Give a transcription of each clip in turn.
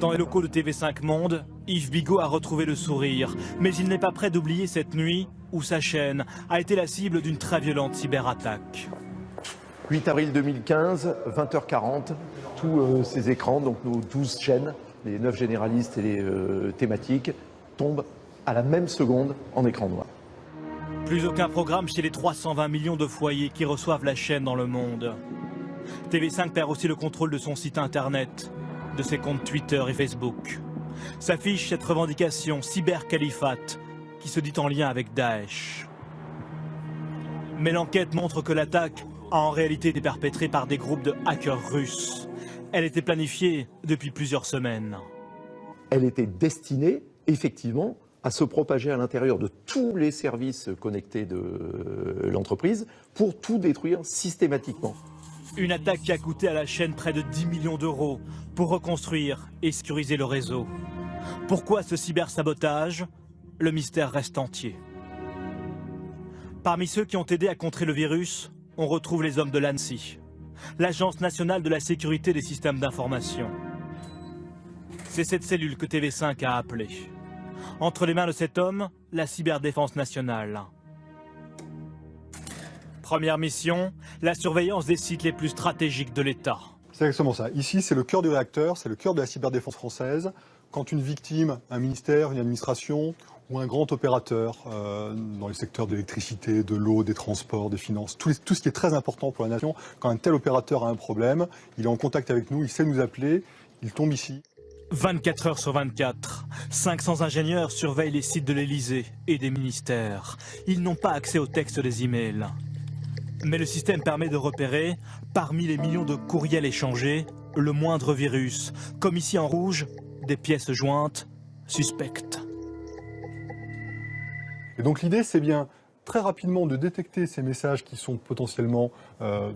Dans les locaux de TV5 Monde, Yves Bigot a retrouvé le sourire. Mais il n'est pas prêt d'oublier cette nuit où sa chaîne a été la cible d'une très violente cyberattaque. 8 avril 2015, 20h40, tous ces écrans, donc nos 12 chaînes, les 9 généralistes et les thématiques, tombent à la même seconde en écran noir. Plus aucun programme chez les 320 millions de foyers qui reçoivent la chaîne dans le monde. TV5 perd aussi le contrôle de son site internet, de ses comptes Twitter et Facebook. S'affiche cette revendication cybercalifate qui se dit en lien avec Daesh. Mais l'enquête montre que l'attaque a en réalité été perpétrée par des groupes de hackers russes. Elle était planifiée depuis plusieurs semaines. Elle était destinée, effectivement, à se propager à l'intérieur de tous les services connectés de l'entreprise pour tout détruire systématiquement. Une attaque qui a coûté à la chaîne près de 10 millions d'euros pour reconstruire et sécuriser le réseau. Pourquoi ce cybersabotage? Le mystère reste entier. Parmi ceux qui ont aidé à contrer le virus, on retrouve les hommes de l'ANSSI, l'Agence nationale de la sécurité des systèmes d'information. C'est cette cellule que TV5 a appelée. Entre les mains de cet homme, la cyberdéfense nationale. Première mission, la surveillance des sites les plus stratégiques de l'État. C'est exactement ça. Ici, c'est le cœur du réacteur, c'est le cœur de la cyberdéfense française. Quand une victime, un ministère, une administration ou un grand opérateur dans les secteurs de l'électricité, de l'eau, des transports, des finances, tout ce qui est très important pour la nation, quand un tel opérateur a un problème, il est en contact avec nous, il sait nous appeler, il tombe ici. 24 heures sur 24, 500 ingénieurs surveillent les sites de l'Élysée et des ministères. Ils n'ont pas accès au texte des emails. Mais le système permet de repérer, parmi les millions de courriels échangés, le moindre virus, comme ici en rouge, des pièces jointes suspectes. Et donc l'idée, c'est bien très rapidement de détecter ces messages qui sont potentiellement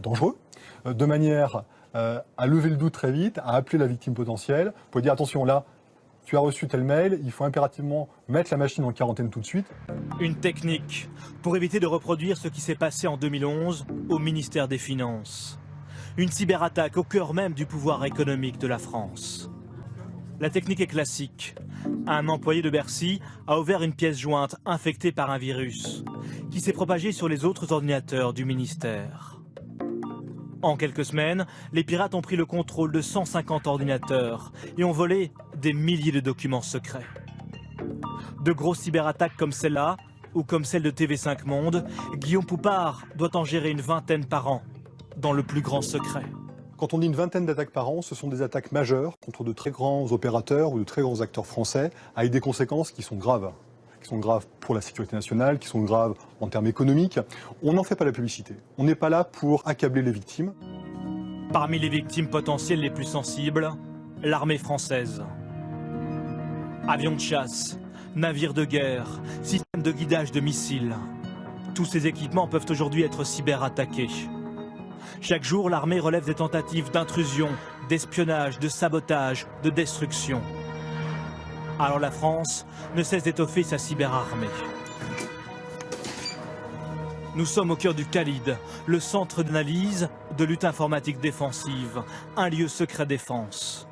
dangereux, de manière à lever le doute très vite, à appeler la victime potentielle, pour dire attention là, tu as reçu tel mail, il faut impérativement mettre la machine en quarantaine tout de suite. Une technique pour éviter de reproduire ce qui s'est passé en 2011 au ministère des Finances. Une cyberattaque au cœur même du pouvoir économique de la France. La technique est classique. Un employé de Bercy a ouvert une pièce jointe infectée par un virus qui s'est propagé sur les autres ordinateurs du ministère. En quelques semaines, les pirates ont pris le contrôle de 150 ordinateurs et ont volé des milliers de documents secrets. De grosses cyberattaques comme celle-là, ou comme celle de TV5 Monde, Guillaume Poupard doit en gérer une vingtaine par an, dans le plus grand secret. Quand on dit une vingtaine d'attaques par an, ce sont des attaques majeures contre de très grands opérateurs ou de très grands acteurs français, avec des conséquences qui sont graves pour la sécurité nationale, qui sont graves en termes économiques. On n'en fait pas la publicité. On n'est pas là pour accabler les victimes. Parmi les victimes potentielles les plus sensibles, l'armée française. Avions de chasse, navires de guerre, systèmes de guidage de missiles. Tous ces équipements peuvent aujourd'hui être cyberattaqués. Chaque jour, l'armée relève des tentatives d'intrusion, d'espionnage, de sabotage, de destruction. Alors la France ne cesse d'étoffer sa cyberarmée. Nous sommes au cœur du Khalid, le centre d'analyse de lutte informatique défensive, un lieu secret défense.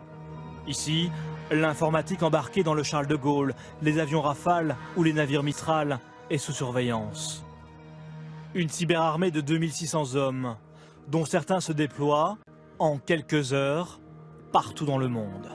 Ici, l'informatique embarquée dans le Charles de Gaulle, les avions Rafale ou les navires Mistral est sous surveillance. Une cyberarmée de 2600 hommes, dont certains se déploient en quelques heures partout dans le monde.